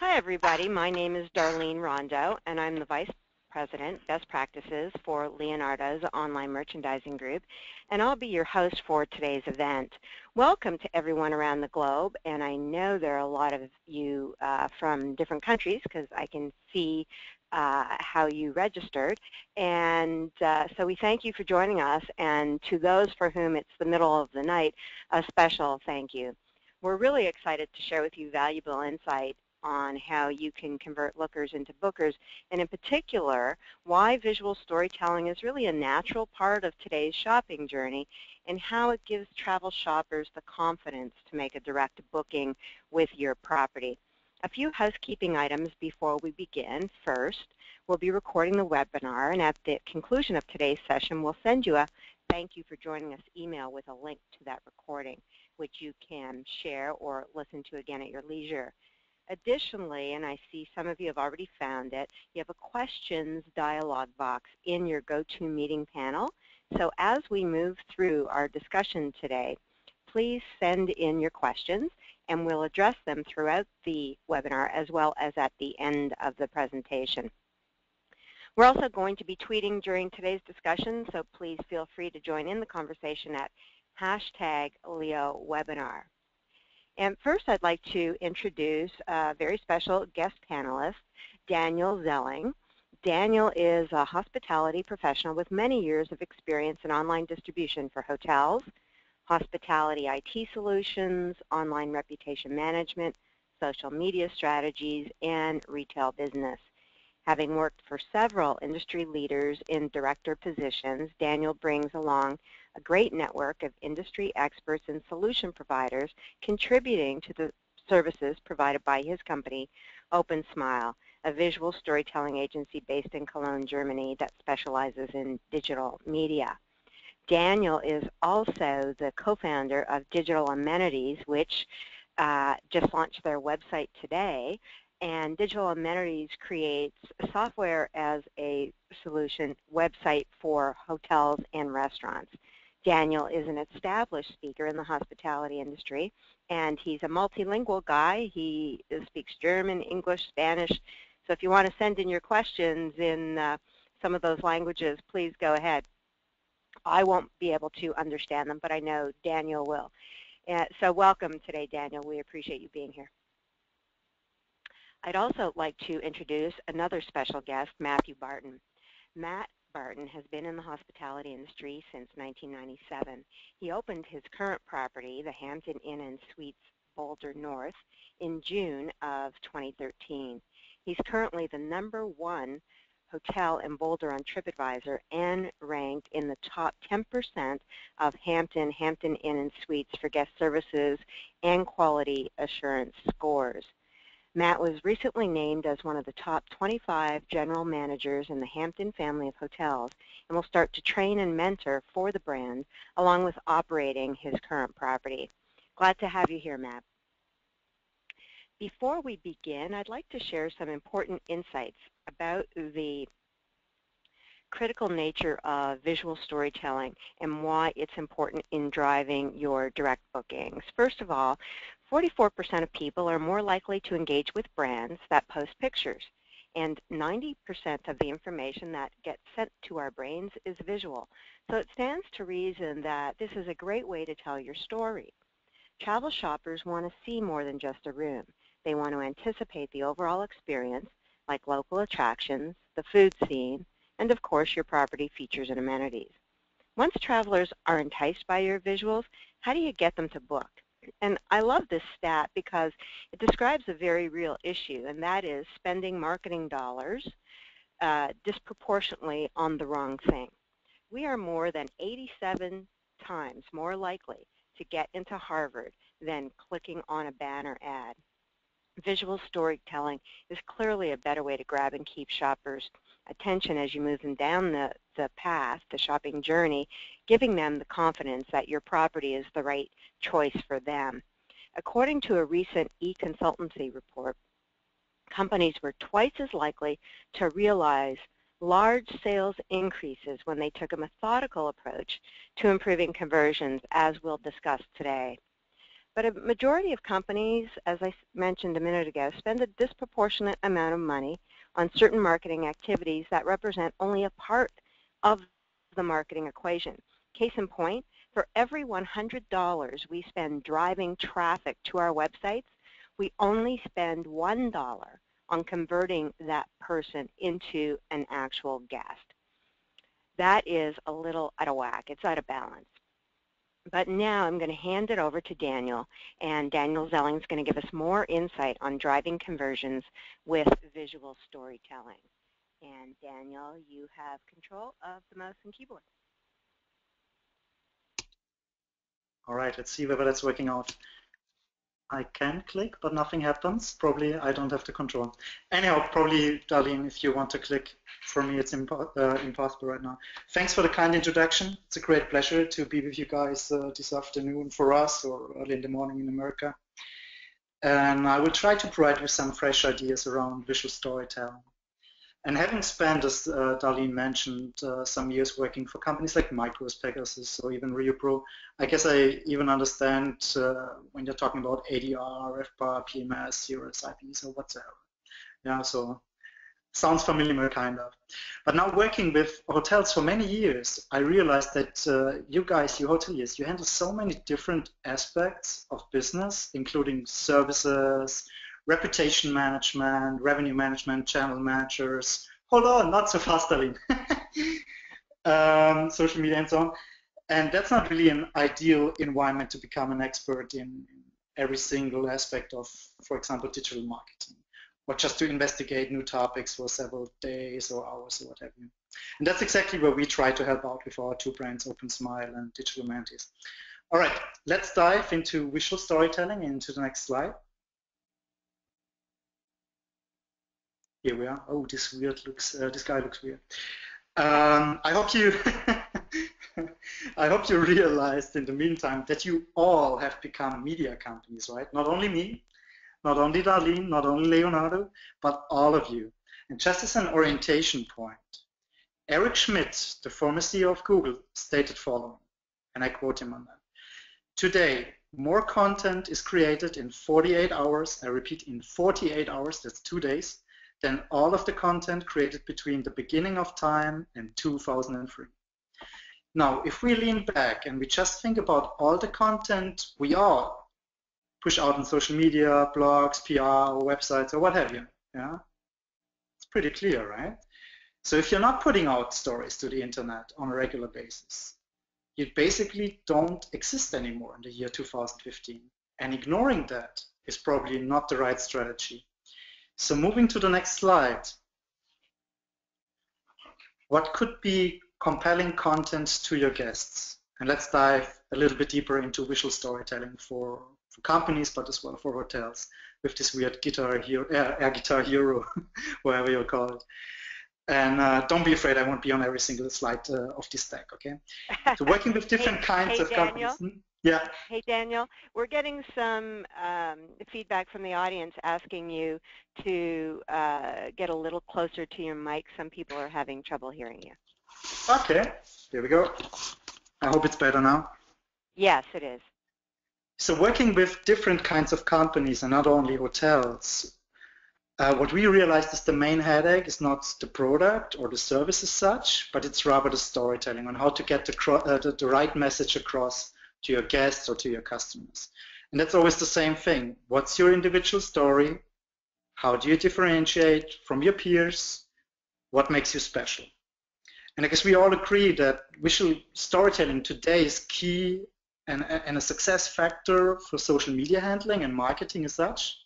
Hi, everybody. My name is Darlene Rondo, and I'm the Vice President, Best Practices for Leonardo's Online Merchandising Group, and I'll be your host for today's event. Welcome to everyone around the globe, and I know there are a lot of you from different countries because I can see how you registered, and so we thank you for joining us, and to those for whom it's the middle of the night, a special thank you. We're really excited to share with you valuable insight on how you can convert lookers into bookers, and in particular, why visual storytelling is really a natural part of today's shopping journey, and how it gives travel shoppers the confidence to make a direct booking with your property. A few housekeeping items before we begin. First, we'll be recording the webinar, and at the conclusion of today's session, we'll send you a thank you for joining us email with a link to that recording, which you can share or listen to again at your leisure. Additionally, and I see some of you have already found it, you have a questions dialog box in your GoToMeeting panel. So as we move through our discussion today, please send in your questions, and we'll address them throughout the webinar as well as at the end of the presentation. We're also going to be tweeting during today's discussion, so please feel free to join in the conversation at #LeoWebinar. And first, I'd like to introduce a very special guest panelist, Daniel Zelling. Daniel is a hospitality professional with many years of experience in online distribution for hotels, hospitality IT solutions, online reputation management, social media strategies, and retail business. Having worked for several industry leaders in director positions, Daniel brings along a great network of industry experts and solution providers contributing to the services provided by his company, Open Smile, a visual storytelling agency based in Cologne, Germany that specializes in digital media. Daniel is also the co-founder of Digital Amenities, which just launched their website today. And Digital Amenities creates software as a solution website for hotels and restaurants. Daniel is an established speaker in the hospitality industry, and he's a multilingual guy. He speaks German, English, Spanish. So if you want to send in your questions in some of those languages, please go ahead. I won't be able to understand them, but I know Daniel will. So welcome today, Daniel. We appreciate you being here. I'd also like to introduce another special guest, Matthew Barton. Matt Barton has been in the hospitality industry since 1997. He opened his current property, the Hampton Inn and Suites Boulder North, in June of 2013. He's currently the #1 hotel in Boulder on TripAdvisor and ranked in the top 10% of Hampton Inn and Suites for guest services and quality assurance scores. Matt was recently named as one of the top 25 general managers in the Hampton family of hotels and will start to train and mentor for the brand along with operating his current property. Glad to have you here, Matt. Before we begin, I'd like to share some important insights about the critical nature of visual storytelling and why it's important in driving your direct bookings. First of all, 44% of people are more likely to engage with brands that post pictures, and 90% of the information that gets sent to our brains is visual. So it stands to reason that this is a great way to tell your story. Travel shoppers want to see more than just a room. They want to anticipate the overall experience, like local attractions, the food scene, and of course your property features and amenities. Once travelers are enticed by your visuals, how do you get them to book? And I love this stat because it describes a very real issue, and that is spending marketing dollars disproportionately on the wrong thing. We are more than 87 times more likely to get into Harvard than clicking on a banner ad. Visual storytelling is clearly a better way to grab and keep shoppers' attention as you move them down the path, the shopping journey, giving them the confidence that your property is the right choice for them. According to a recent e-consultancy report, companies were twice as likely to realize large sales increases when they took a methodical approach to improving conversions, as we'll discuss today. But a majority of companies, as I mentioned a minute ago, spend a disproportionate amount of money on certain marketing activities that represent only a part of the marketing equation. Case in point, for every $100 we spend driving traffic to our websites, we only spend $1 on converting that person into an actual guest. That is a little out of whack. It's out of balance. But now I'm going to hand it over to Daniel, and Daniel Zelling is going to give us more insight on driving conversions with visual storytelling. And Daniel, you have control of the mouse and keyboard. All right, let's see whether that's working out. I can click, but nothing happens. Probably I don't have the control. Anyhow, probably, Darlene, if you want to click, for me it's impossible right now. Thanks for the kind introduction. It's a great pleasure to be with you guys this afternoon for us, or early in the morning in America. And I will try to provide you some fresh ideas around visual storytelling. And having spent, as Darlene mentioned, some years working for companies like Micros, Pegasus, or even RioPro, I guess I even understand when you're talking about ADR, FBAR, PMS, CRS, IPs, or whatsoever. Yeah, so sounds familiar, kind of. But now working with hotels for many years, I realized that you guys, you hoteliers, you handle so many different aspects of business, including services, reputation management, revenue management, channel managers. Hold on, not so fast, Darlene. Social media and so on. And that's not really an ideal environment to become an expert in every single aspect of, for example, digital marketing, or just to investigate new topics for several days or hours or what have you. And that's exactly where we try to help out with our two brands, OpenSmile and Digital Mantis. All right, let's dive into visual storytelling into the next slide. Here we are. Oh, this guy looks weird. I hope you, I hope you realized in the meantime that you all have become media companies, right? Not only me, not only Darlene, not only Leonardo, but all of you. And just as an orientation point, Eric Schmidt, the former CEO of Google, stated following, and I quote him on that: "Today, more content is created in 48 hours, I repeat, in 48 hours, that's 2 days, than all of the content created between the beginning of time and 2003. Now, if we lean back and we just think about all the content we all push out on social media, blogs, PR, or websites, or what have you, yeah, it's pretty clear, right? So if you're not putting out stories to the internet on a regular basis, you basically don't exist anymore in the year 2015. And ignoring that is probably not the right strategy. So moving to the next slide, what could be compelling content to your guests? And let's dive a little bit deeper into visual storytelling for companies, but as well for hotels, with this weird guitar hero, air guitar hero, whatever you call it. And don't be afraid, I won't be on every single slide of this deck, okay? So working with different kinds of Daniel. companies. Yeah. Hey, Daniel, we're getting some feedback from the audience asking you to get a little closer to your mic. Some people are having trouble hearing you. Okay, here we go. I hope it's better now. Yes, it is. So working with different kinds of companies and not only hotels, what we realized is the main headache is not the product or the service as such, but it's rather the storytelling on how to get the right message across to your guests or to your customers. And that's always the same thing. What's your individual story? How do you differentiate from your peers? What makes you special? And I guess we all agree that visual storytelling today is key and a success factor for social media handling and marketing as such,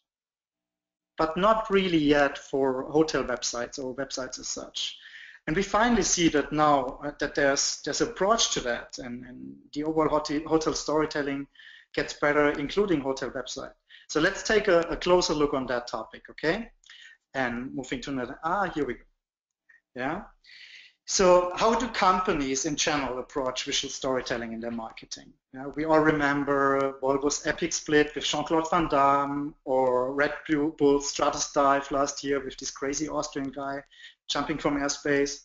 but not really yet for hotel websites or websites as such. And we finally see that now that there's an approach to that, and the overall hotel storytelling gets better, including hotel website. So let's take a closer look on that topic, okay? And moving to another, here we go. Yeah. So how do companies in general approach visual storytelling in their marketing? Yeah, we all remember Volvo's epic split with Jean-Claude Van Damme, or Red Bull's Stratus dive last year with this crazy Austrian guy jumping from airspace.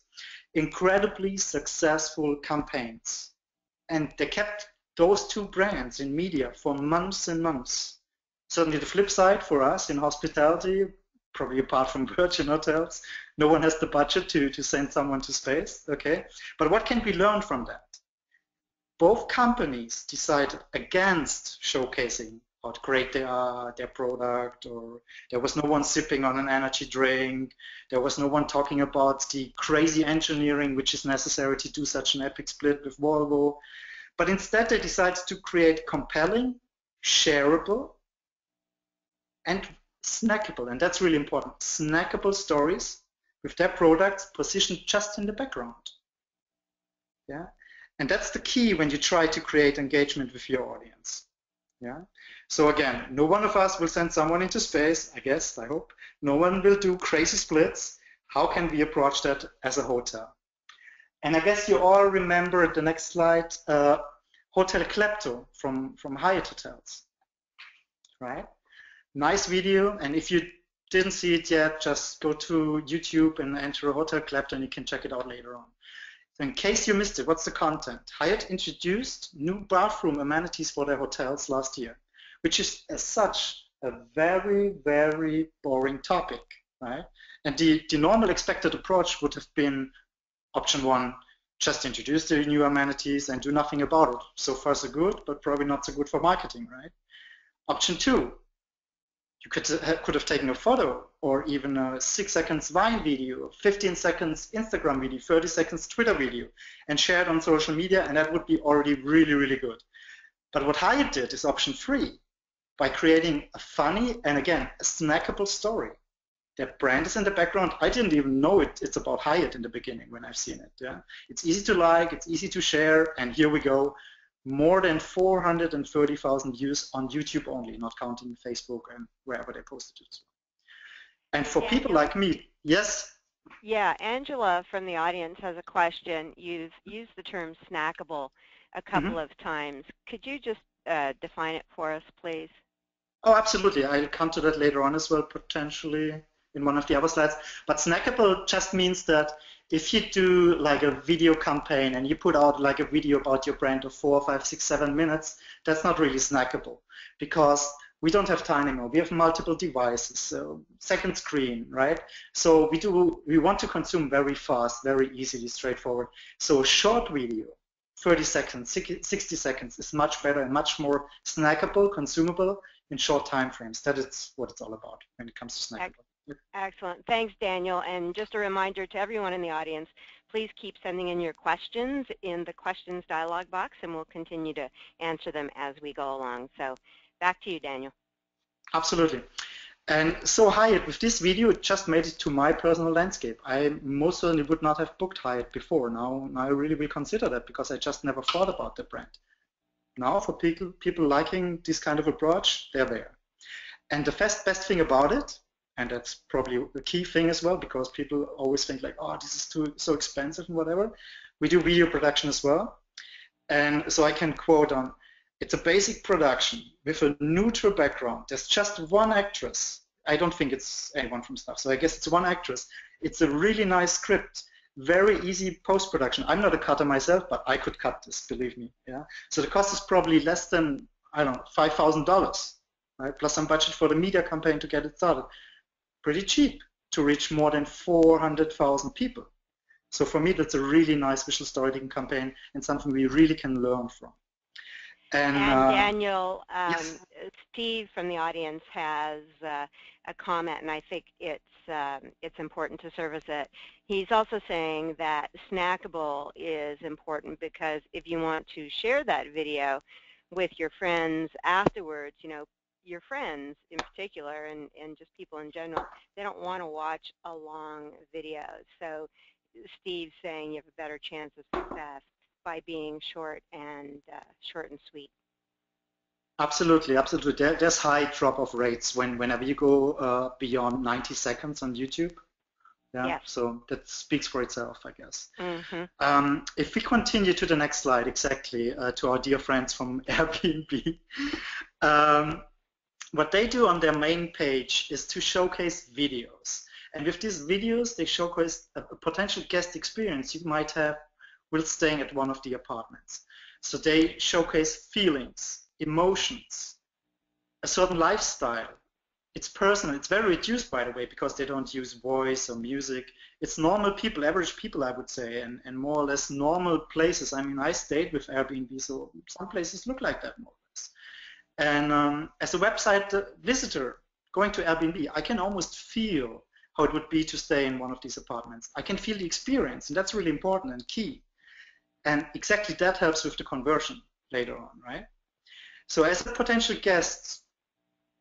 Incredibly successful campaigns. And they kept those two brands in media for months and months. Certainly the flip side for us in hospitality, probably apart from Virgin Hotels, no one has the budget to send someone to space, okay? But what can we learn from that? Both companies decided against showcasing how great they are, their product, or there was no one sipping on an energy drink, there was no one talking about the crazy engineering which is necessary to do such an epic split with Volvo. But instead they decided to create compelling, shareable, and snackable, and that's really important, snackable stories with their products positioned just in the background. Yeah, and that's the key when you try to create engagement with your audience. Yeah. So again, no one of us will send someone into space, I guess, I hope. No one will do crazy splits. How can we approach that as a hotel? And I guess you all remember the next slide, Hotel Klepto from Hyatt Hotels, right? Nice video, and if you didn't see it yet, just go to YouTube and enter Hotel Klepto and you can check it out later on. So in case you missed it, what's the content? Hyatt introduced new bathroom amenities for their hotels last year, which is as such a very, very boring topic, right? And the normal expected approach would have been option one, just introduce the new amenities and do nothing about it. So far so good, but probably not so good for marketing, right? Option two, you could have taken a photo or even a 6 seconds Vine video, 15 seconds Instagram video, 30 seconds Twitter video, and share it on social media, and that would be already really, really good. But what Hyatt did is option three, by creating a funny and again, a snackable story. Their brand is in the background. I didn't even know it's about Hyatt in the beginning when I've seen it. Yeah, it's easy to like, it's easy to share, and here we go. More than 430,000 views on YouTube only, not counting Facebook and wherever they posted it. And for people like me, yes? Yeah, Angela from the audience has a question. You've used the term snackable a couple of times. Could you just define it for us, please? Oh, absolutely. I'll come to that later on as well, potentially in one of the other slides. But snackable just means that if you do like a video campaign and you put out like a video about your brand of 4, 5, 6, 7 minutes, that's not really snackable because we don't have time anymore. We have multiple devices, so second screen, right? So we want to consume very fast, very easily, straightforward. So a short video, 30 seconds, 60 seconds is much better and much more snackable, consumable in short time frames. That is what it's all about when it comes to snackable. Excellent. Thanks, Daniel. And just a reminder to everyone in the audience, please keep sending in your questions in the questions dialog box, and we'll continue to answer them as we go along. So back to you, Daniel. Absolutely. And so Hyatt, with this video, it just made it to my personal landscape. I most certainly would not have booked Hyatt before. Now I really will consider that because I just never thought about the brand. Now for people liking this kind of approach, they're there. And the best thing about it, and that's probably the key thing as well, because people always think like, oh, this is so expensive and whatever. We do video production as well. And so I can quote on, it's a basic production with a neutral background. There's just one actress. I don't think it's anyone from staff, so I guess it's one actress. It's a really nice script, very easy post-production. I'm not a cutter myself, but I could cut this, believe me. Yeah. So the cost is probably less than, I don't know, $5,000, right? Plus some budget for the media campaign to get it started. Pretty cheap to reach more than 400,000 people. So for me, that's a really nice visual storytelling campaign and something we really can learn from. And Daniel, yes. Steve from the audience has a comment, and I think it's important to service it. He's also saying that snackable is important because if you want to share that video with your friends afterwards, you know, your friends in particular and just people in general, they don't want to watch a long video. So Steve's saying you have a better chance of success by being short and sweet. Absolutely, absolutely. There's high drop-off rates whenever you go beyond 90 seconds on YouTube. Yeah, yes. So that speaks for itself, I guess. Mm-hmm. If we continue to the next slide, exactly, to our dear friends from Airbnb, what they do on their main page is to showcase videos. And with these videos, they showcase a potential guest experience you might have while staying at one of the apartments. So they showcase feelings, emotions, a certain lifestyle. It's personal. It's very reduced, by the way, because they don't use voice or music. It's normal people, average people, I would say, and more or less normal places. I mean, I stayed with Airbnb, so some places look like that more or less. And as a website visitor going to Airbnb, I can almost feel how it would be to stay in one of these apartments. I can feel the experience, and that's really important and key. And exactly that helps with the conversion later on, right? So as a potential guest,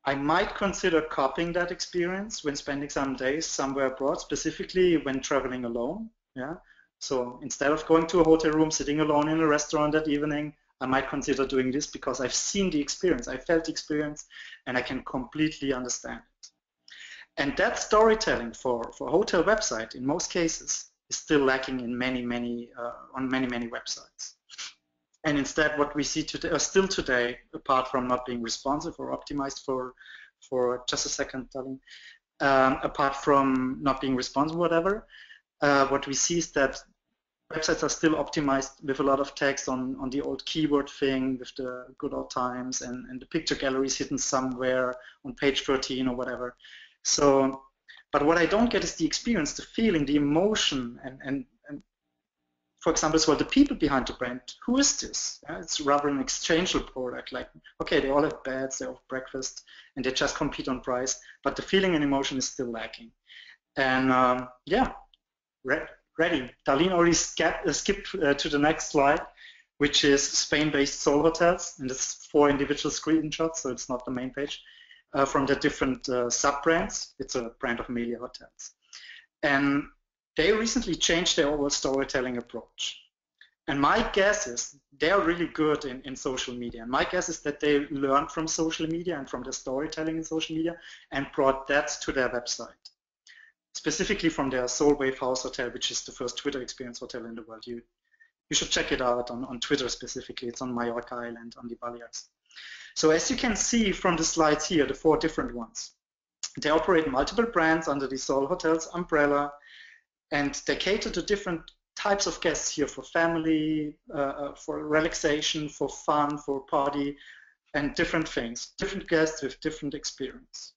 I might consider copying that experience when spending some days somewhere abroad, specifically when traveling alone. Yeah. So instead of going to a hotel room, sitting alone in a restaurant that evening, I might consider doing this because I've seen the experience, I felt the experience, and I can completely understand it. And that storytelling for a hotel website, in most cases, is still lacking in many websites. And instead, what we see today, still today, apart from not being responsive or optimized for just a second, darling, apart from not being responsive, whatever, what we see is that websites are still optimized with a lot of text on the old keyword thing, with the good old times, and the picture gallery is hidden somewhere on page 13 or whatever. So, but what I don't get is the experience, the feeling, the emotion, and for example, as well, the people behind the brand. Who is this? It's rather an exchangeable product. Like, okay, they all have beds, they all have breakfast, and they just compete on price, but the feeling and emotion is still lacking. And yeah, ready. Darlene already skipped to the next slide, which is Spain-based Soul Hotels, and it's 4 individual screenshots, so it's not the main page, from the different sub-brands. It's a brand of Melia hotels. And they recently changed their overall storytelling approach. And my guess is they're really good in social media. And my guess is that they learned from social media and from their storytelling in social media and brought that to their website. Specifically from their Soul Wave House Hotel, which is the first Twitter experience hotel in the world. You should check it out on Twitter specifically. It's on Mallorca Island on the Balears. So as you can see from the slides here, the 4 different ones, they operate multiple brands under the Soul Hotels umbrella, and they cater to different types of guests here for family, for relaxation, for fun, for party, and different things, different guests with different experience.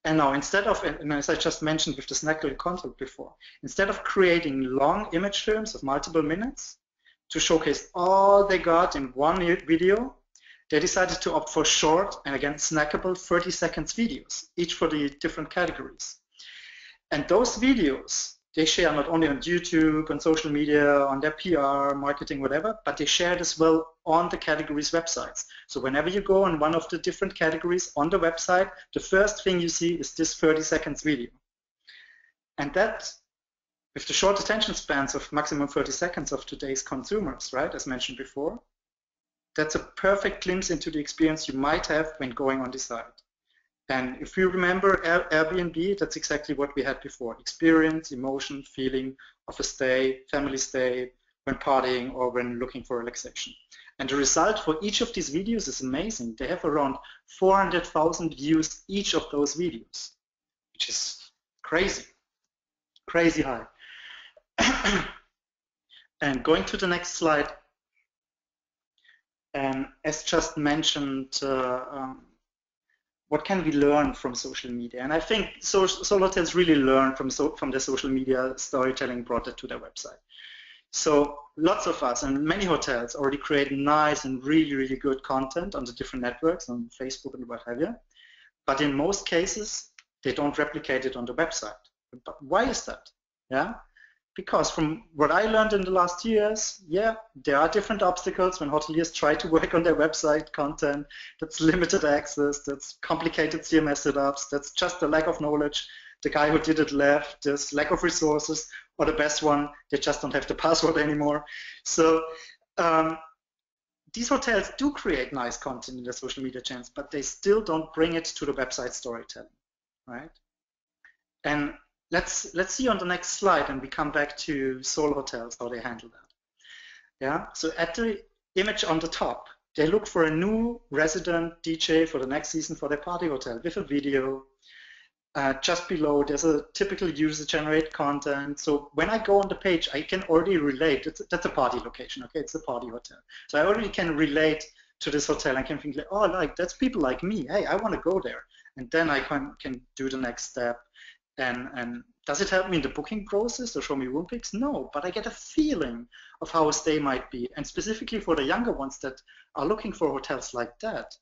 And now instead of, and as I just mentioned with the Snackable content before, instead of creating long image films of multiple minutes to showcase all they got in one video, they decided to opt for short, and again, snackable 30 seconds videos, each for the different categories. And those videos, they share not only on YouTube, on social media, on their PR, marketing, whatever, but they share it as well on the categories' websites. So whenever you go on one of the different categories on the website, the first thing you see is this 30 seconds video. And that, with the short attention spans of maximum 30 seconds of today's consumers, right, as mentioned before, that's a perfect glimpse into the experience you might have when going on the site. And if you remember Airbnb, that's exactly what we had before. Experience, emotion, feeling of a stay, family stay, when partying or when looking for relaxation. And the result for each of these videos is amazing. They have around 400,000 views each of those videos, which is crazy, crazy high. And going to the next slide, as just mentioned, what can we learn from social media? And I think Soul Hotels really learned from their social media storytelling, brought it to their website. So lots of us and many hotels already create nice and really, really good content on the different networks, on Facebook and what have you. But in most cases, they don't replicate it on the website. But why is that? Yeah. Because from what I learned in the last years, yeah, there are different obstacles when hoteliers try to work on their website content. That's limited access, that's complicated CMS setups, that's just a lack of knowledge. The guy who did it left, there's lack of resources, or the best one, they just don't have the password anymore. So these hotels do create nice content in their social media channels, but they still don't bring it to the website storytelling, right? And let's see on the next slide, and we come back to Soul Hotels, how they handle that. Yeah, so at the image on the top, they look for a new resident DJ for the next season for their party hotel with a video. Just below, there's a typical user-generated content. So when I go on the page, I can already relate. That's a party location, okay? It's a party hotel. So I already can relate to this hotel. I can think, like, oh, like that's people like me. Hey, I want to go there. And then I can do the next step. And does it help me in the booking process or show me room pics? No, but I get a feeling of how a stay might be. And specifically for the younger ones that are looking for hotels like that,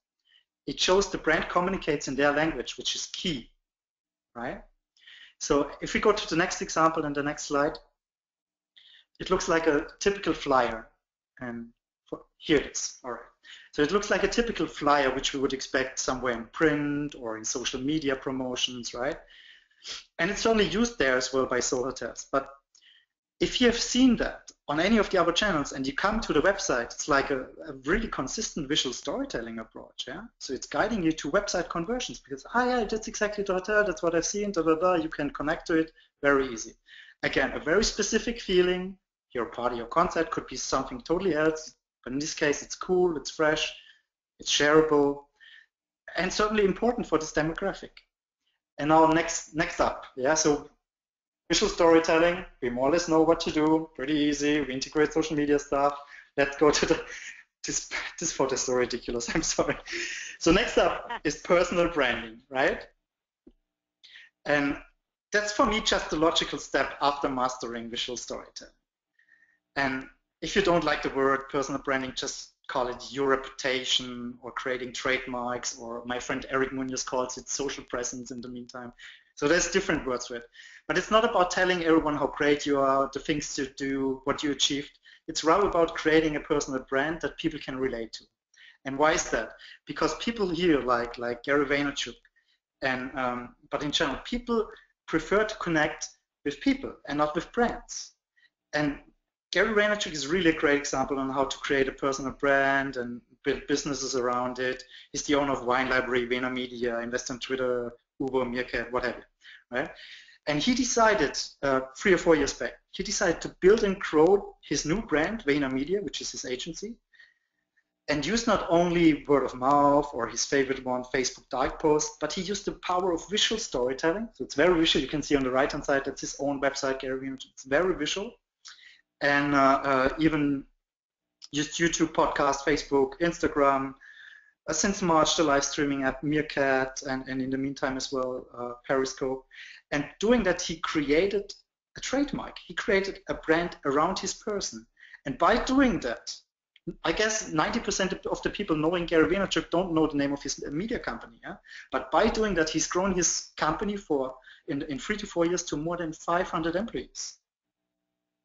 it shows the brand communicates in their language, which is key. Right? So if we go to the next example and the next slide, it looks like a typical flyer. And here it is. All right. So it looks like a typical flyer, which we would expect somewhere in print or in social media promotions, right? And it's only used there as well by Soul Hotels. But if you have seen that on any of the other channels and you come to the website, it's like a really consistent visual storytelling approach. Yeah. So it's guiding you to website conversions because, yeah, that's exactly the hotel. That's what I've seen. Blah, blah, blah. You can connect to it very easy. Again, a very specific feeling. Your party or concert could be something totally else. But in this case, it's cool, it's fresh, it's shareable, and certainly important for this demographic. And now next up. Yeah. So visual storytelling, we more or less know what to do, pretty easy, we integrate social media stuff. Let's go to this photo is so ridiculous, I'm sorry. So next up is personal branding, right? And that's for me just the logical step after mastering visual storytelling. And if you don't like the word personal branding, just call it your reputation or creating trademarks, or my friend Eric Munoz calls it social presence in the meantime. So there's different words for it. But it's not about telling everyone how great you are, the things you do, what you achieved. It's rather about creating a personal brand that people can relate to. And why is that? Because people here, like Gary Vaynerchuk, but in general, people prefer to connect with people and not with brands. And Gary Vaynerchuk is really a great example on how to create a personal brand and build businesses around it. He's the owner of Wine Library, VaynerMedia, invests on Twitter, Uber, Meerkat, whatever, right? And he decided 3 or 4 years back, he decided to build and grow his new brand, VaynerMedia, which is his agency, and use not only word of mouth or his favorite one, Facebook Dark Post, but he used the power of visual storytelling. So it's very visual. You can see on the right-hand side, that's his own website, Gary Vaynerchuk. It's very visual. And even used YouTube, podcast, Facebook, Instagram. Since March, the live streaming app Meerkat, and in the meantime as well, Periscope. And doing that, he created a trademark. He created a brand around his person. And by doing that, I guess 90% of the people knowing Gary Vaynerchuk don't know the name of his media company. Yeah? But by doing that, he's grown his company in 3 to 4 years to more than 500 employees.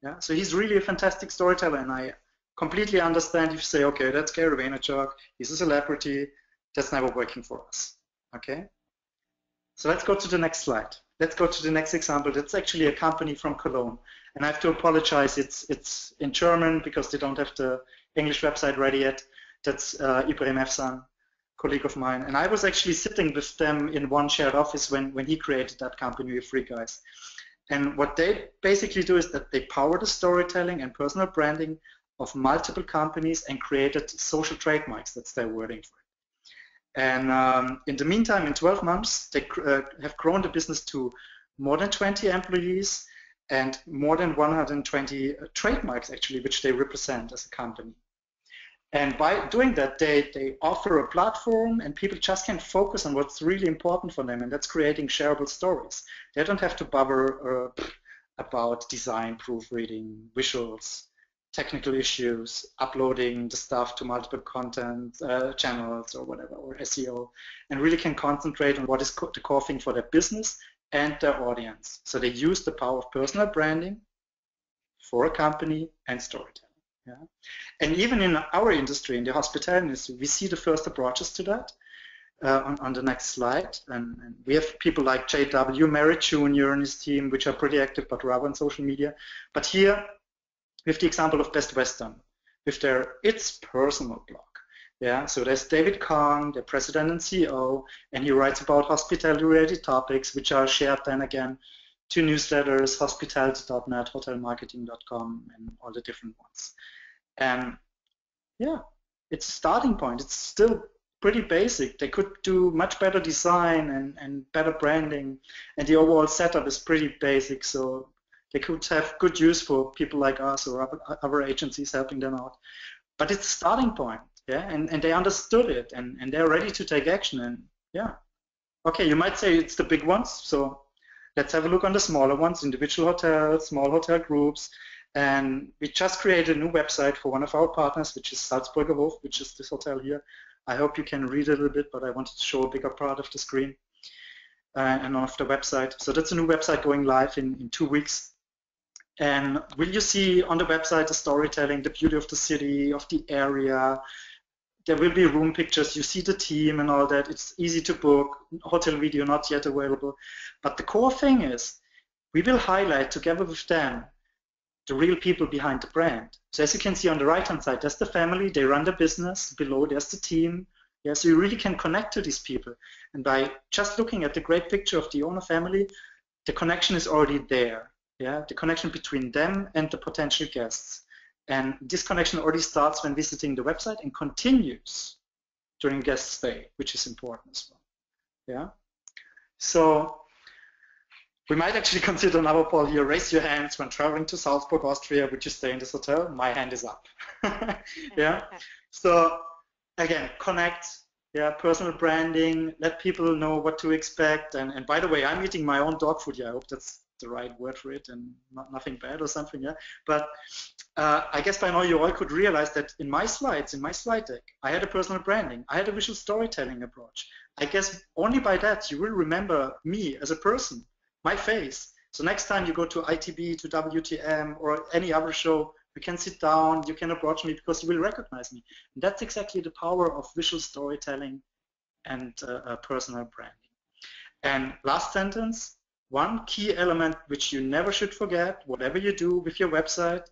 Yeah? So he's really a fantastic storyteller, and I completely understand if you say, okay, that's Gary Vaynerchuk, he's a celebrity, that's never working for us. Okay? So let's go to the next slide. Let's go to the next example. That's actually a company from Cologne. And I have to apologize, it's in German because they don't have the English website ready yet. That's Ibrahim Efsan, colleague of mine. And I was actually sitting with them in one shared office when he created that company with 3 guys. And what they basically do is that they power the storytelling and personal branding of multiple companies and created social trademarks. That's their wording for it. And in the meantime, in 12 months, they have grown the business to more than 20 employees and more than 120 trademarks, actually, which they represent as a company. And by doing that, they offer a platform, and people just can focus on what's really important for them, and that's creating shareable stories. They don't have to bother about design, proofreading, visuals, technical issues, uploading the stuff to multiple content channels or whatever, or SEO, and really can concentrate on what is the core thing for their business and their audience. So they use the power of personal branding for a company and storytelling. Yeah. And even in our industry, in the hospitality industry, we see the first approaches to that on the next slide. And we have people like J.W. Merritt Jr. and his team, which are pretty active, but rather on social media. But here, with the example of Best Western, with their It's Personal blog. Yeah, so there's David Kong, the president and CEO, and he writes about hospitality-related topics, which are shared then again to newsletters, hospitality.net, hotelmarketing.com, and all the different ones. And yeah, it's a starting point. It's still pretty basic. They could do much better design and better branding, and the overall setup is pretty basic, so they could have good use for people like us or other agencies helping them out. But it's a starting point, yeah, and they understood it, and they're ready to take action, and yeah. Okay, you might say it's the big ones, so let's have a look on the smaller ones, individual hotels, small hotel groups, and we just created a new website for one of our partners, which is Salzburger Hof, which is this hotel here. I hope you can read a little bit, but I wanted to show a bigger part of the screen and of the website. So that's a new website going live in 2 weeks. And will you see on the website the storytelling, the beauty of the city, of the area? There will be room pictures. You see the team and all that. It's easy to book. Hotel video not yet available. But the core thing is we will highlight together with them the real people behind the brand. So as you can see on the right-hand side, there's the family. They run the business. Below, there's the team. Yeah, so you really can connect to these people. And by just looking at the great picture of the owner family, the connection is already there. Yeah, the connection between them and the potential guests. And this connection already starts when visiting the website and continues during guest stay, which is important as well. Yeah. So we might actually consider another poll here. Raise your hands when traveling to Salzburg, Austria. Would you stay in this hotel? My hand is up. Yeah. So again, connect. Yeah, personal branding. Let people know what to expect. And by the way, I'm eating my own dog food here. I hope that's the right word for it and nothing bad or something. Yeah. But I guess by now you all could realize that in my slides, in my slide deck, I had a personal branding. I had a visual storytelling approach. I guess only by that you will remember me as a person, my face. So next time you go to ITB, to WTM, or any other show, you can sit down, you can approach me because you will recognize me. And that's exactly the power of visual storytelling and personal branding. And last sentence, one key element which you never should forget, whatever you do with your website,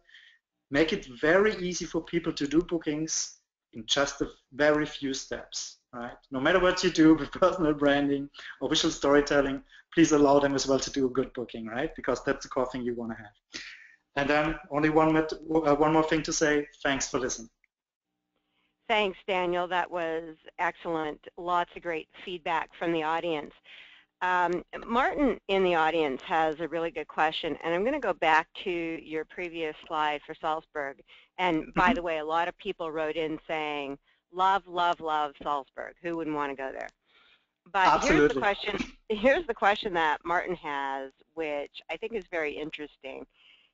make it very easy for people to do bookings in just a very few steps, right? No matter what you do with personal branding or visual storytelling, please allow them as well to do a good booking, right? Because that's the core thing you want to have. And then only one more thing to say, thanks for listening. Thanks, Daniel. That was excellent. Lots of great feedback from the audience. Martin in the audience has a really good question, and I'm going to go back to your previous slide for Salzburg. And by the way, a lot of people wrote in saying, love, love, love Salzburg. Who wouldn't want to go there? But Absolutely. here's the question that Martin has, which I think is very interesting.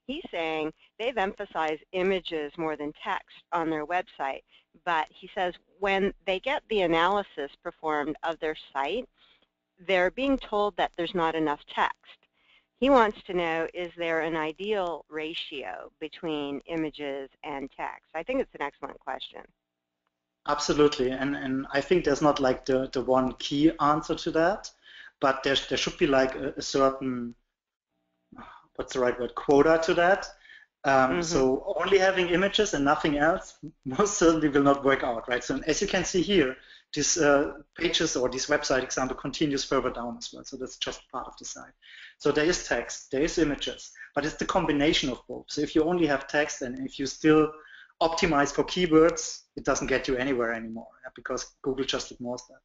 He's saying they've emphasized images more than text on their website, but he says when they get the analysis performed of their site, they're being told that there's not enough text. He wants to know, is there an ideal ratio between images and text? I think it's an excellent question. Absolutely, and I think there's not like the one key answer to that, but there should be like a certain, what's the right word, quota to that. So only having images and nothing else most certainly will not work out, right? So as you can see here, this pages or this website example continues further down as well. So that's just part of the site. So there is text, there is images, but it's the combination of both. So if you only have text and if you still optimize for keywords, it doesn't get you anywhere anymore because Google just ignores that.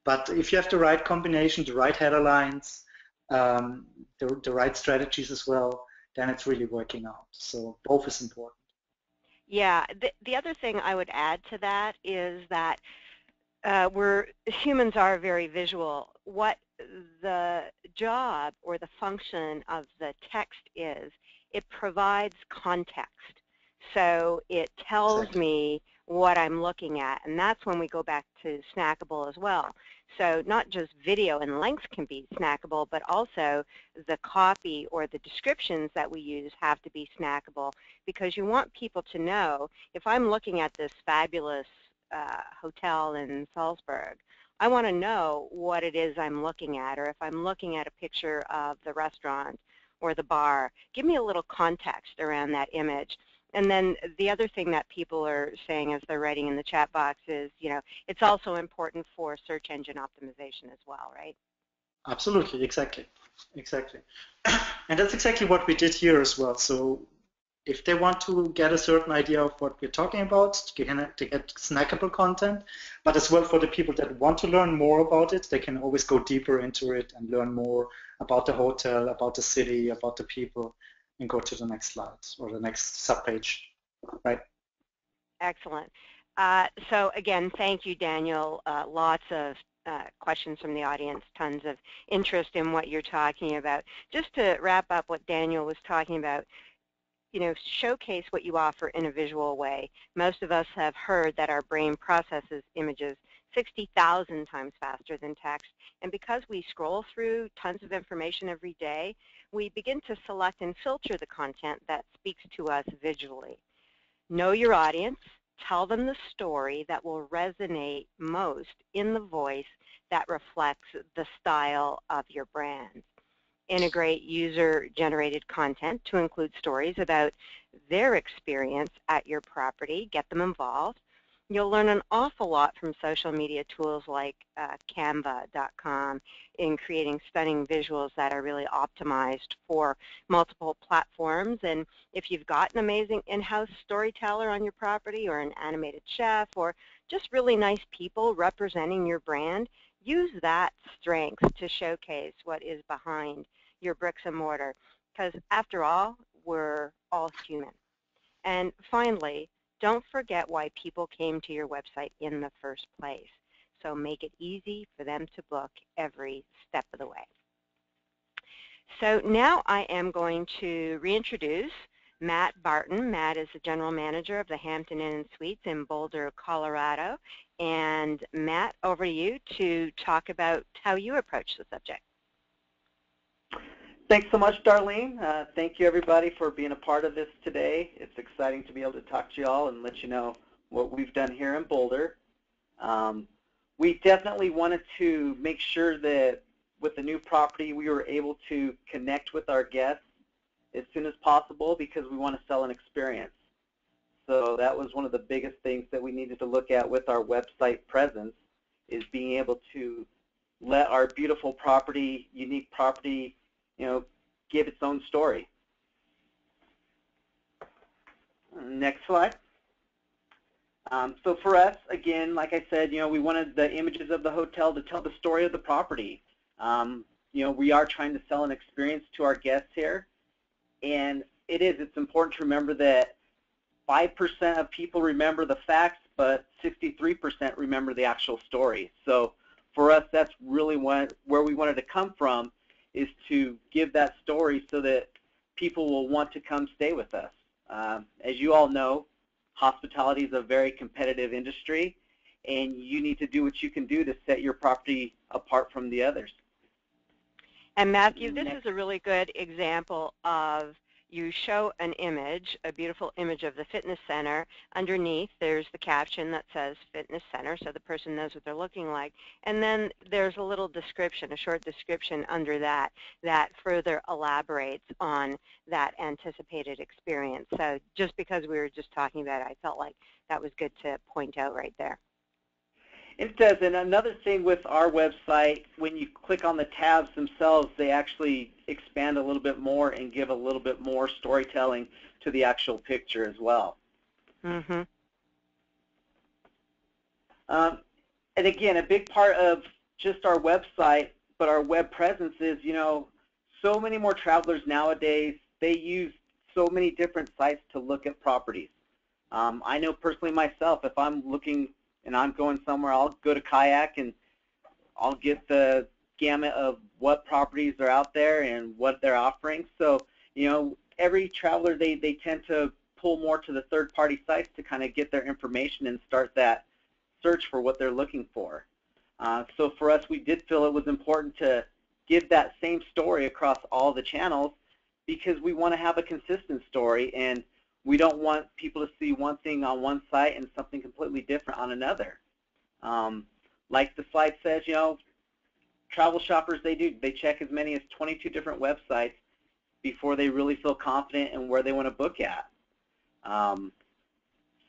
But if you have the right combination, the right header lines, the right strategies as well, then it's really working out. So both is important. Yeah, the other thing I would add to that is that humans are very visual. What the job or the function of the text is, it provides context. So it tells me what I'm looking at, and that's when we go back to Snackable as well. So not just video and length can be snackable, but also the copy or the descriptions that we use have to be snackable, because you want people to know, if I'm looking at this fabulous hotel in Salzburg, I want to know what it is I'm looking at, or if I'm looking at a picture of the restaurant or the bar, give me a little context around that image. And then the other thing that people are saying as they're writing in the chat box is, you know, it's also important for search engine optimization as well, right? Absolutely, exactly. And that's exactly what we did here as well. So if they want to get a certain idea of what we're talking about, to get snackable content, but as well for the people that want to learn more about it, they can always go deeper into it and learn more about the hotel, about the city, about the people, and go to the next slide or the next subpage, right? Excellent. So again, thank you, Daniel. Lots of questions from the audience, tons of interest in what you're talking about. Just to wrap up what Daniel was talking about, showcase what you offer in a visual way. Most of us have heard that our brain processes images 60,000 times faster than text, and because we scroll through tons of information every day, we begin to select and filter the content that speaks to us visually. Know your audience. Tell them the story that will resonate most in the voice that reflects the style of your brand. Integrate user-generated content to include stories about their experience at your property. Get them involved. You'll learn an awful lot from social media tools like Canva.com in creating stunning visuals that are really optimized for multiple platforms. And if you've got an amazing in-house storyteller on your property, or an animated chef, or just really nice people representing your brand, use that strength to showcase what is behind your bricks and mortar, because after all, we're all human. And finally, don't forget why people came to your website in the first place. So make it easy for them to book every step of the way. So now I am going to reintroduce Matt Barton. Matt is the General Manager of the Hampton Inn & Suites in Boulder, Colorado. And Matt, over to you to talk about how you approach the subject. Thanks so much, Darlene. Thank you, everybody, for being a part of this today. It's exciting to be able to talk to you all and let you know what we've done here in Boulder. We definitely wanted to make sure that with the new property we were able to connect with our guests as soon as possible, because we want to sell an experience. So that was one of the biggest things that we needed to look at with our website presence, is being able to let our beautiful property, unique property, give its own story. Next slide. So for us, again, like I said, we wanted the images of the hotel to tell the story of the property. We are trying to sell an experience to our guests here, and it's important to remember that 5% of people remember the facts, but 63% remember the actual story. So for us, that's really where we wanted to come from, is to give that story so that people will want to come stay with us. As you all know, hospitality is a very competitive industry, and you need to do what you can do to set your property apart from the others. And Matthew, this is a really good example of, you show an image, a beautiful image of the fitness center. Underneath, there's the caption that says fitness center, so the person knows what they're looking like. And then there's a little description, a short description under that, that further elaborates on that anticipated experience. So just because we were just talking about it, I felt like that was good to point out right there. It does. And another thing with our website, when you click on the tabs themselves, they actually expand a little bit more and give a little bit more storytelling to the actual picture as well. Mm-hmm. And again, a big part of just our website, but our web presence is, so many more travelers nowadays, they use so many different sites to look at properties. I know personally myself, if I'm looking and I'm going somewhere, I'll go to Kayak and I'll get the gamut of what properties are out there and what they're offering. So, every traveler, they tend to pull more to the third-party sites to kind of get their information and start that search for what they're looking for. So for us, we did feel it was important to give that same story across all the channels, because we want to have a consistent story, and we don't want people to see one thing on one site and something completely different on another. Like the slide says, travel shoppers, they check as many as 22 different websites before they really feel confident in where they want to book at.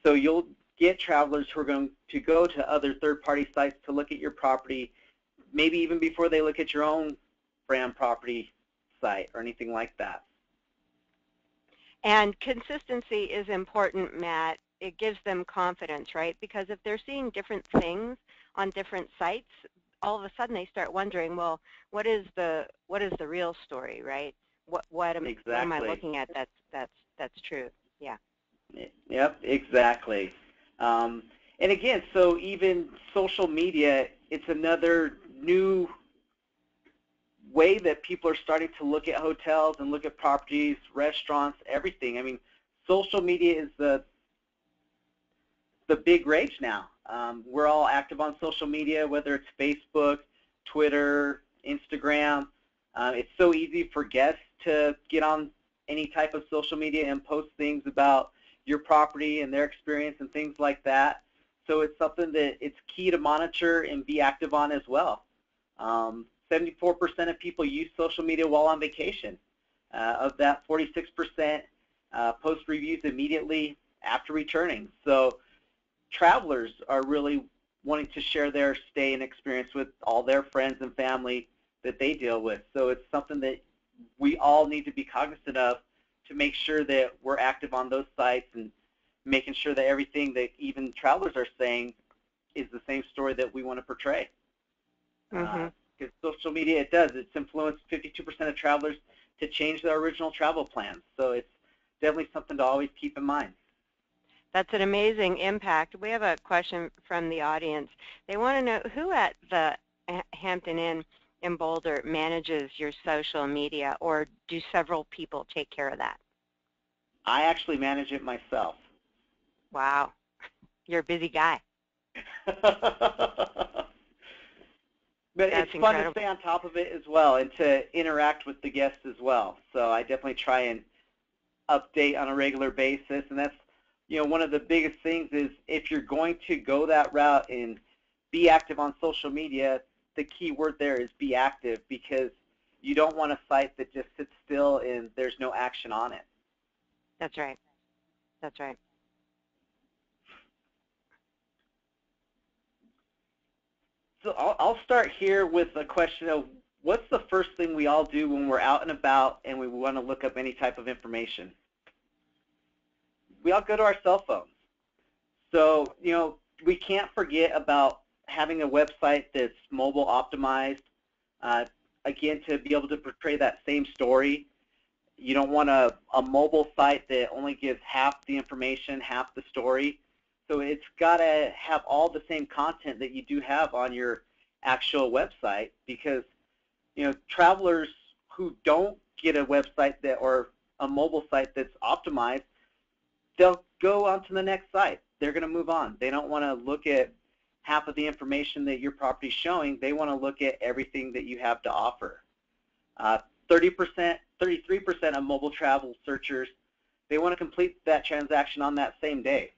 So you'll get travelers who are going to go to other third-party sites to look at your property, maybe even before they look at your own brand property site or anything like that. And consistency is important, Matt. It gives them confidence, right? Because if they're seeing different things on different sites, all of a sudden they start wondering, well, what is the real story, right? What am I Exactly. looking at that's true? Yeah. Yep, exactly. Um, and again, so even social media, it's another new way that people are starting to look at hotels and look at properties, restaurants, everything. I mean, social media is the big rage now. We're all active on social media, whether it's Facebook, Twitter, Instagram. It's so easy for guests to get on any type of social media and post things about your property and their experience and things like that. So it's something that it's key to monitor and be active on as well. 74% of people use social media while on vacation. Of that, 46% post reviews immediately after returning. So travelers are really wanting to share their stay and experience with all their friends and family that they deal with. So it's something that we all need to be cognizant of to make sure that we're active on those sites and making sure that everything that even travelers are saying is the same story that we want to portray. Mhm. Because social media, it's influenced 52% of travelers to change their original travel plans. So it's definitely something to always keep in mind. That's an amazing impact. We have a question from the audience. They want to know who at the Hampton Inn in Boulder manages your social media, or do several people take care of that? I actually manage it myself. Wow, you're a busy guy. But it's That's fun to incredible. stay on top of it as well and to interact with the guests as well. So I definitely try and update on a regular basis. And that's, one of the biggest things is if you're going to go that route and be active on social media, the key word there is be active, because you don't want a site that just sits still and there's no action on it. That's right. That's right. So I'll start here with a question of what's the first thing we all do when we're out and about and we want to look up any type of information? We all go to our cell phones. So, we can't forget about having a website that's mobile optimized. Again, to be able to portray that same story, you don't want a mobile site that only gives half the information, half the story. So it's got to have all the same content that you do have on your actual website, because travelers who don't get a website or a mobile site that's optimized, they'll go on to the next site. They're going to move on. They don't want to look at half of the information that your property is showing. They want to look at everything that you have to offer. 30%, 33% of mobile travel searchers, they want to complete that transaction on that same day.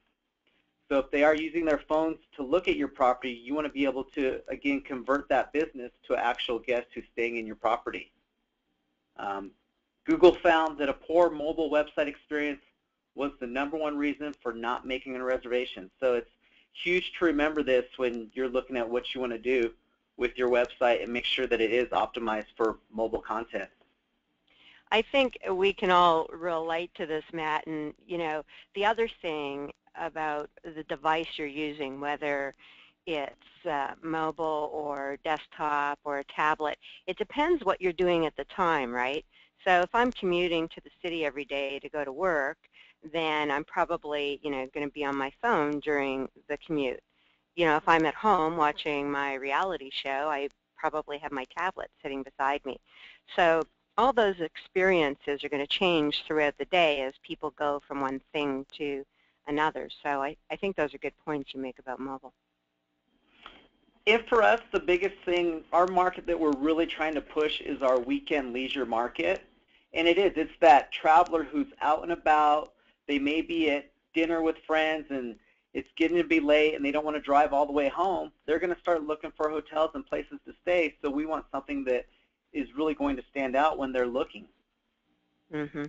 So if they are using their phones to look at your property, you want to be able to, again, convert that business to an actual guest who's staying in your property. Google found that a poor mobile website experience was the #1 reason for not making a reservation. So it's huge to remember this when you're looking at what you want to do with your website and make sure that it is optimized for mobile content. I think we can all relate to this, Matt. And, the other thing about the device you're using, whether it's mobile or desktop or a tablet, it depends what you're doing at the time, right? So if I'm commuting to the city every day to go to work, then I'm probably, going to be on my phone during the commute. If I'm at home watching my reality show, I probably have my tablet sitting beside me. So all those experiences are going to change throughout the day as people go from one thing to another. So I think those are good points you make about mobile. And for us, the biggest thing, our market that we're really trying to push is our weekend leisure market. And it's that traveler who's out and about. They may be at dinner with friends and it's getting to be late and they don't want to drive all the way home. They're going to start looking for hotels and places to stay. So we want something that is really going to stand out when they're looking. Mm-hmm.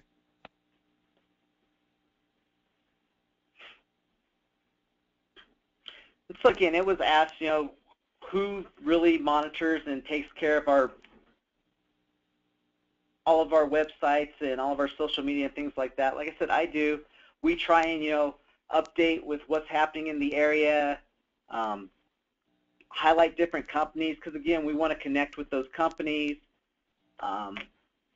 So again, it was asked, who really monitors and takes care of our all of our websites and all of our social media and things like that, like I said, I do. We try and, update with what's happening in the area, highlight different companies, because again, we want to connect with those companies.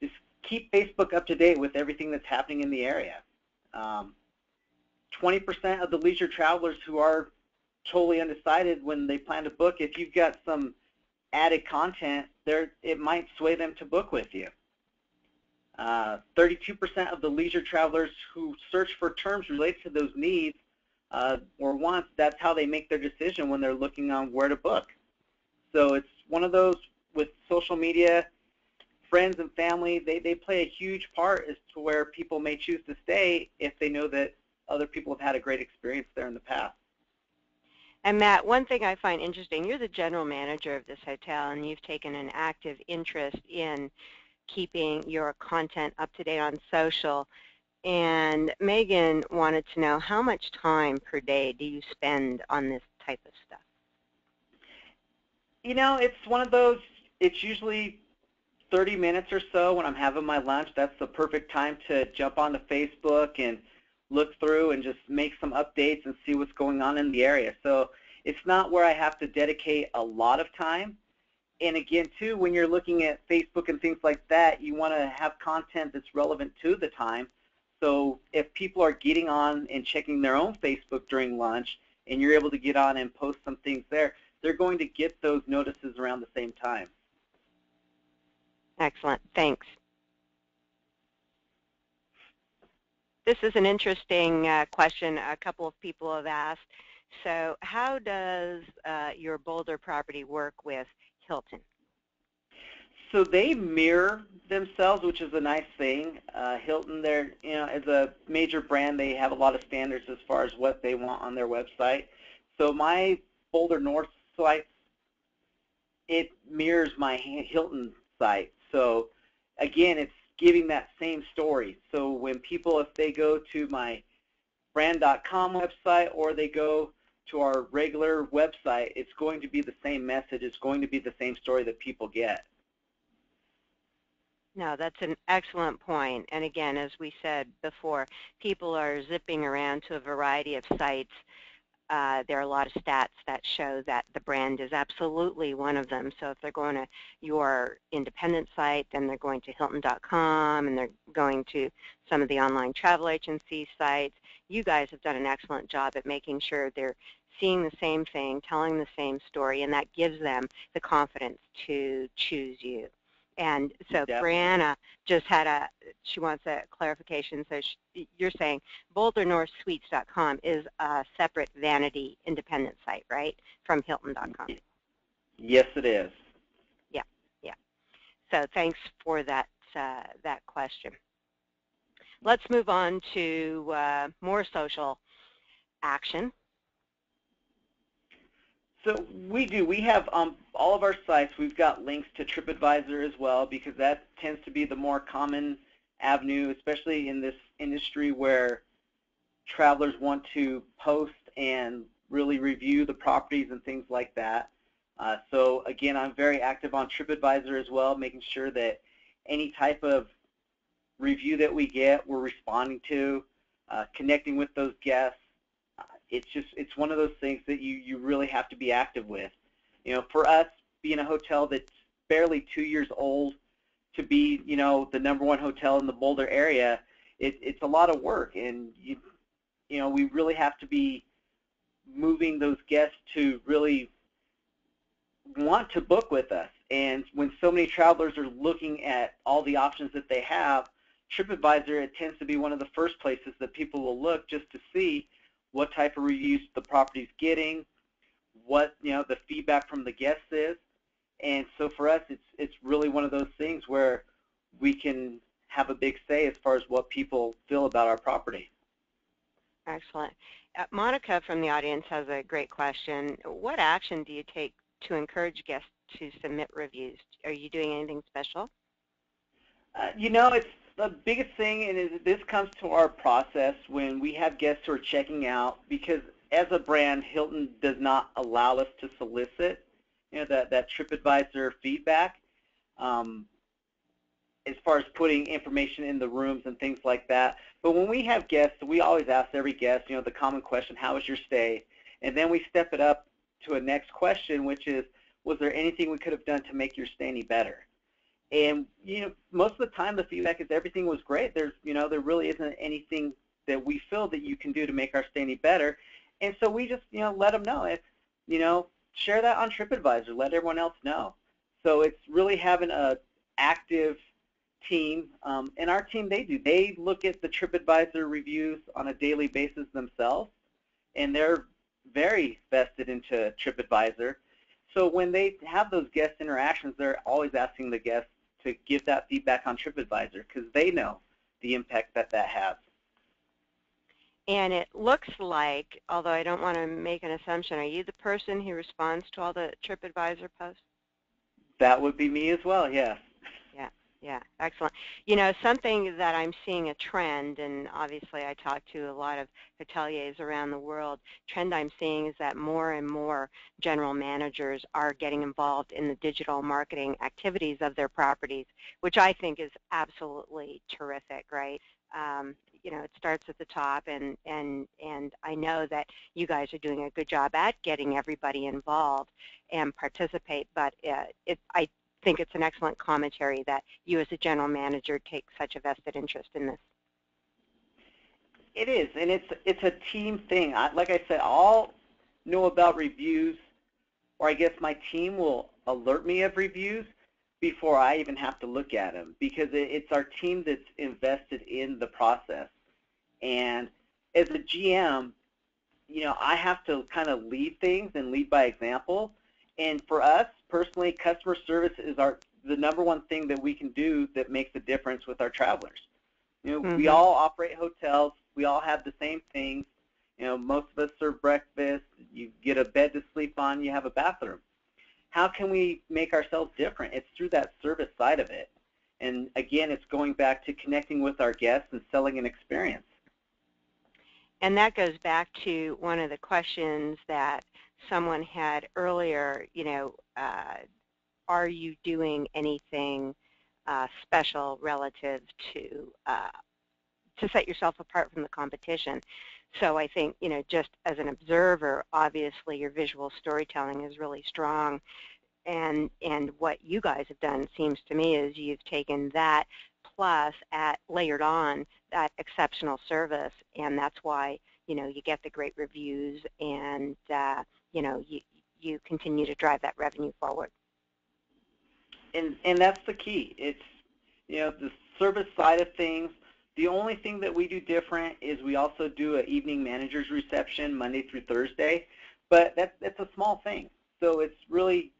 Just keep Facebook up to date with everything that's happening in the area. 20% of the leisure travelers who are totally undecided when they plan to book, if you've got some added content there, it might sway them to book with you. 32% of the leisure travelers who search for terms related to those needs or wants, that's how they make their decision when they're looking on where to book. So it's one of those with social media, friends and family, they play a huge part as to where people may choose to stay if they know that other people have had a great experience there in the past. And Matt, one thing I find interesting, you're the general manager of this hotel, and you've taken an active interest in keeping your content up to date on social. And Megan wanted to know, how much time per day do you spend on this type of stuff? It's one of those, it's usually 30 minutes or so when I'm having my lunch. That's the perfect time to jump onto Facebook and look through and just make some updates and see what's going on in the area. So it's not where I have to dedicate a lot of time. And again, too, when you're looking at Facebook and things like that, you want to have content that's relevant to the time. So if people are getting on and checking their own Facebook during lunch and you're able to get on and post some things there, they're going to get those notices around the same time. Excellent. Thanks. This is an interesting question a couple of people have asked. So how does your Boulder property work with Hilton? So they mirror themselves, which is a nice thing. Hilton, they're, as a major brand, they have a lot of standards as far as what they want on their website. So my Boulder North site, it mirrors my Hilton site. So again, it's giving that same story. So when people, if they go to my brand.com website or they go to our regular website, it's going to be the same message. It's going to be the same story that people get. No, that's an excellent point. And again, as we said before, people are zipping around to a variety of sites. There are a lot of stats that show that the brand is absolutely one of them. So if they're going to your independent site, then they're going to Hilton.com, and they're going to some of the online travel agency sites. You guys have done an excellent job at making sure they're seeing the same thing, telling the same story, and that gives them the confidence to choose you. And so Brianna just had she wants a clarification. So you're saying BoulderNorthSuites.com is a separate vanity independent site, right, from Hilton.com? Yes, it is. Yeah, yeah. So thanks for that that question. Let's move on to more social action. So we do. We have all of our sites, we've got links to TripAdvisor as well, because that tends to be the more common avenue, especially in this industry where travelers want to post and really review the properties and things like that. So again, I'm very active on TripAdvisor as well, making sure that any type of review that we get, we're responding to, connecting with those guests. It's one of those things that you really have to be active with. For us, being a hotel that's barely 2 years old, to be, the #1 hotel in the Boulder area, it's a lot of work, and we really have to be moving those guests to really want to book with us. And when so many travelers are looking at all the options that they have, TripAdvisor, it tends to be one of the first places that people will look just to see what type of reviews the property's getting, what the feedback from the guests is. And so for us, it's really one of those things where we can have a big say as far as what people feel about our property. Excellent. Monica from the audience has a great question. What action do you take to encourage guests to submit reviews? Are you doing anything special? It's the biggest thing, and this comes to our process when we have guests who are checking out, because as a brand, Hilton does not allow us to solicit that TripAdvisor feedback. as far as putting information in the rooms and things like that. But when we have guests, we always ask every guest, the common question, how was your stay? And then we step it up to a next question, which is, was there anything we could have done to make your stay any better? And, most of the time the feedback is everything was great. There really isn't anything that we feel that you can do to make our stay any better. And so we just, let them know. If, share that on TripAdvisor. Let everyone else know. So it's really having a active team. And our team, they look at the TripAdvisor reviews on a daily basis themselves, and they're very vested into TripAdvisor. So when they have those guest interactions, they're always asking the guests to give that feedback on TripAdvisor because they know the impact that has. And it looks like, although I don't want to make an assumption, are you the person who responds to all the TripAdvisor posts? That would be me as well, yes. Yeah, excellent. Something that I'm seeing a trend, and obviously I talk to a lot of hoteliers around the world, trend I'm seeing is that more and more general managers are getting involved in the digital marketing activities of their properties, which I think is absolutely terrific, right? It starts at the top, and I know that you guys are doing a good job at getting everybody involved and participate, but I think it's an excellent commentary that you as a general manager take such a vested interest in this. It is, and it's a team thing. Like I said, I'll know about reviews, or I guess my team will alert me of reviews before I even have to look at them, because it's our team that's invested in the process. And as a GM, I have to kind of lead things and lead by example. And for us, personally, customer service is the number one thing that we can do that makes a difference with our travelers. We all operate hotels. We all have the same things. Most of us serve breakfast. You get a bed to sleep on. You have a bathroom. How can we make ourselves different? It's through that service side of it. And again, it's going back to connecting with our guests and selling an experience. And that goes back to one of the questions that someone had earlier, are you doing anything special relative to set yourself apart from the competition? So I think, just as an observer, obviously your visual storytelling is really strong. And what you guys have done, seems to me, is you've taken that plus layered on that exceptional service, and that's why, you get the great reviews, and, you continue to drive that revenue forward. And that's the key. It's, the service side of things. The only thing that we do different is we also do an evening manager's reception Monday through Thursday, but that's a small thing. So it's really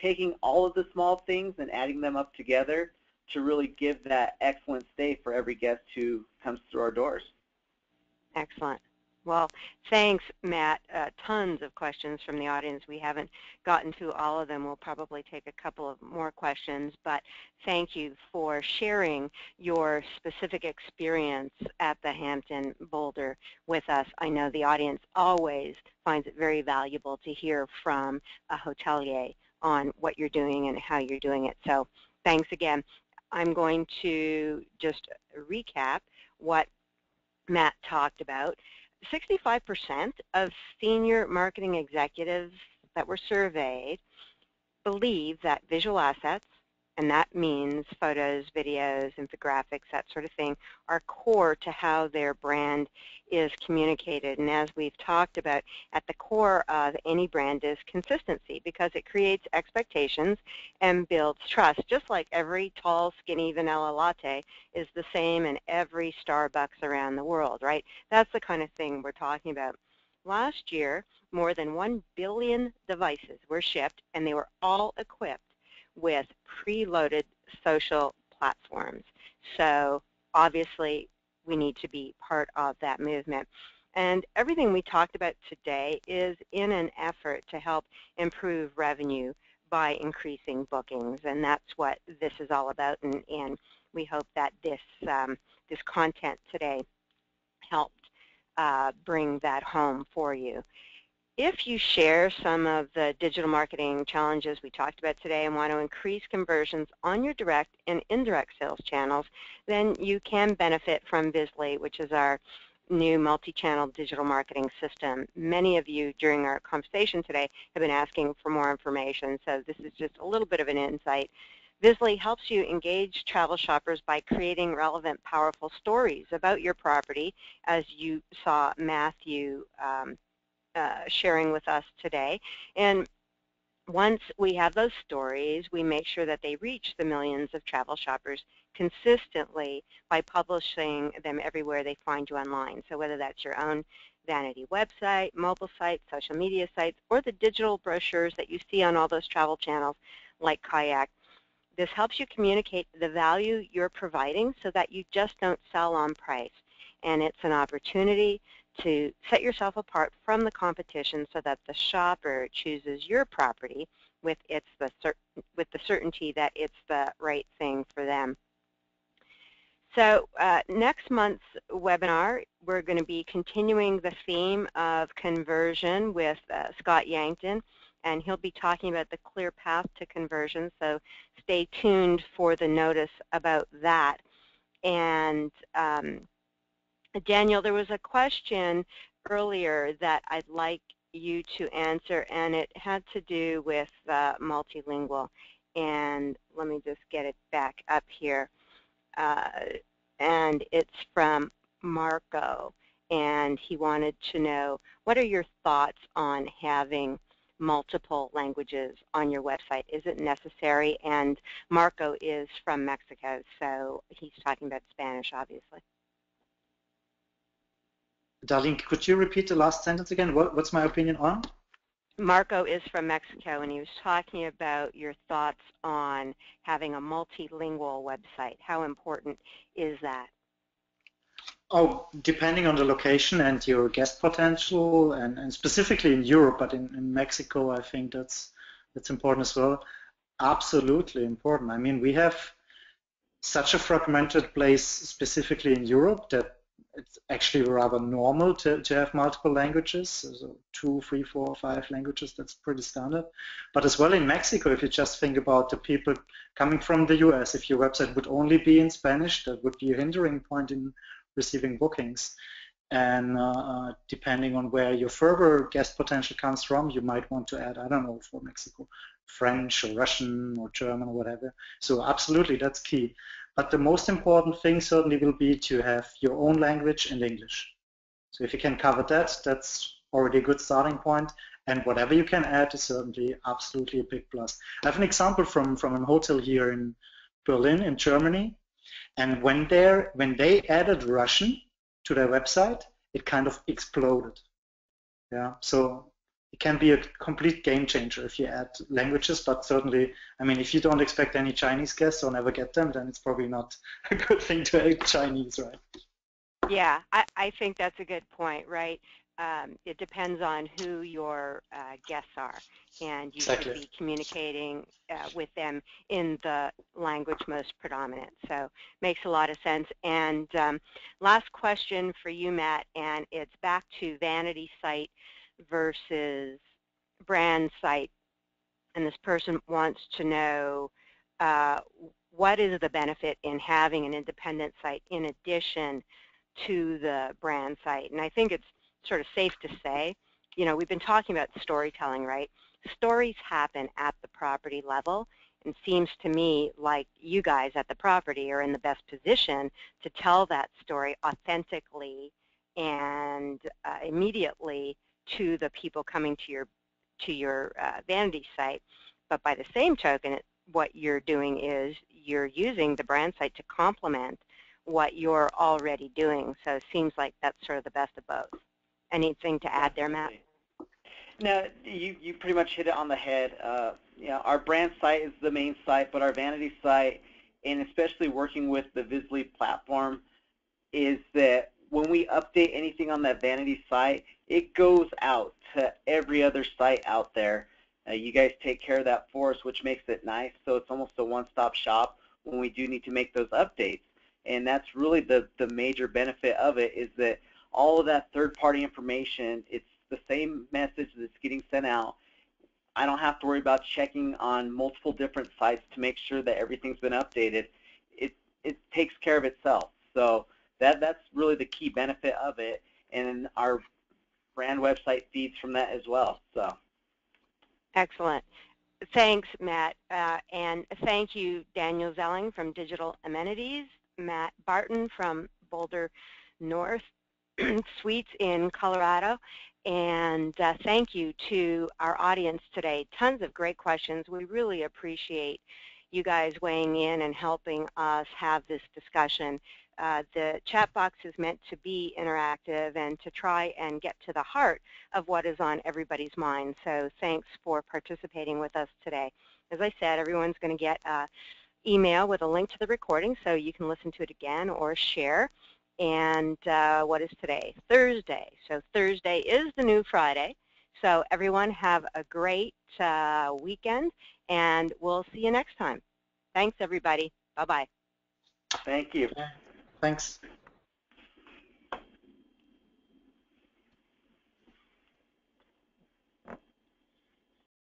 taking all of the small things and adding them up together to really give that excellent stay for every guest who comes through our doors. Excellent. Well, thanks, Matt. Tons of questions from the audience. We haven't gotten to all of them. We'll probably take a couple of more questions, but thank you for sharing your specific experience at the Hampton Boulder with us. I know the audience always finds it very valuable to hear from a hotelier on what you're doing and how you're doing it. So thanks again. I'm going to just recap what Matt talked about. 65% of senior marketing executives that were surveyed believe that visual assets, and that means photos, videos, infographics, that sort of thing, are core to how their brand is communicated. And as we've talked about, at the core of any brand is consistency, because it creates expectations and builds trust, just like every tall, skinny vanilla latte is the same in every Starbucks around the world, right? That's the kind of thing we're talking about. Last year, more than 1 billion devices were shipped, and they were all equipped with preloaded social platforms. So obviously we need to be part of that movement. And everything we talked about today is in an effort to help improve revenue by increasing bookings, and that's what this is all about, and we hope that this content today helped bring that home for you. If you share some of the digital marketing challenges we talked about today and want to increase conversions on your direct and indirect sales channels, then you can benefit from Visly, which is our new multi-channel digital marketing system. Many of you during our conversation today have been asking for more information, so this is just a little bit of an insight. Visly helps you engage travel shoppers by creating relevant, powerful stories about your property, as you saw Matthew sharing with us today. And once we have those stories, we make sure that they reach the millions of travel shoppers consistently by publishing them everywhere they find you online. So whether that's your own vanity website, mobile site, social media sites, or the digital brochures that you see on all those travel channels like Kayak, this helps you communicate the value you're providing so that you just don't sell on price. And it's an opportunity to set yourself apart from the competition so that the shopper chooses your property with the certainty that it's the right thing for them. So next month's webinar, we're going to be continuing the theme of conversion with Scott Yankton, and he'll be talking about the clear path to conversion, so stay tuned for the notice about that. And Daniel, there was a question earlier that I'd like you to answer, and it had to do with multilingual. And let me just get it back up here. And it's from Marco, and he wanted to know, what are your thoughts on having multiple languages on your website? Is it necessary? And Marco is from Mexico, so he's talking about Spanish, obviously. Darlene, could you repeat the last sentence again? What's my opinion on? Marco is from Mexico, and he was talking about your thoughts on having a multilingual website. How important is that? Oh, depending on the location and your guest potential, and specifically in Europe, but in Mexico, I think that's important as well. Absolutely important. I mean, we have such a fragmented place specifically in Europe that it's actually rather normal to have multiple languages, so 2, 3, 4, 5 languages, that's pretty standard. But as well in Mexico, if you just think about the people coming from the US, if your website would only be in Spanish, that would be a hindering point in receiving bookings. And depending on where your further guest potential comes from, you might want to add, I don't know, for Mexico, French or Russian or German or whatever. So absolutely, that's key. But the most important thing certainly will be to have your own language and English. So if you can cover that, that's already a good starting point. And whatever you can add is certainly absolutely a big plus. I have an example from a hotel here in Berlin, in Germany. And when they added Russian to their website, it kind of exploded. Yeah, so it can be a complete game changer if you add languages, but certainly, I mean, if you don't expect any Chinese guests or never get them, then it's probably not a good thing to add Chinese, right? Yeah, I think that's a good point, right? It depends on who your guests are, and you Exactly. should be communicating with them in the language most predominant. So makes a lot of sense. And last question for you, Matt, and it's back to vanity site versus brand site. And this person wants to know what is the benefit in having an independent site in addition to the brand site. And I think it's sort of safe to say, you know, we've been talking about storytelling, right? Stories happen at the property level, and seems to me like you guys at the property are in the best position to tell that story authentically and immediately to the people coming to your vanity site. But by the same token, what you're doing is you're using the brand site to complement what you're already doing. So it seems like that's sort of the best of both. Anything to add there, Matt? No, you pretty much hit it on the head. You know, our brand site is the main site, but our vanity site, and especially working with the Visly platform, is that when we update anything on that vanity site, it goes out to every other site out there. You guys take care of that for us, which makes it nice. So it's almost a one-stop shop when we do need to make those updates. And that's really the major benefit of it, is that all of that third-party information, it's the same message that's getting sent out. I don't have to worry about checking on multiple different sites to make sure that everything's been updated. It takes care of itself. So that's really the key benefit of it, and our brand website feeds from that as well. So excellent. Thanks, Matt, and thank you, Daniel Zelling from Digital Amenities, Matt Barton from Boulder North Suites in Colorado, and thank you to our audience today. Tons of great questions. We really appreciate you guys weighing in and helping us have this discussion. The chat box is meant to be interactive and to try and get to the heart of what is on everybody's mind. So thanks for participating with us today. As I said, everyone's going to get an email with a link to the recording so you can listen to it again or share. And what is today? Thursday. So Thursday is the new Friday. So everyone have a great weekend, and we'll see you next time. Thanks, everybody. Bye-bye. thank you. Thanks.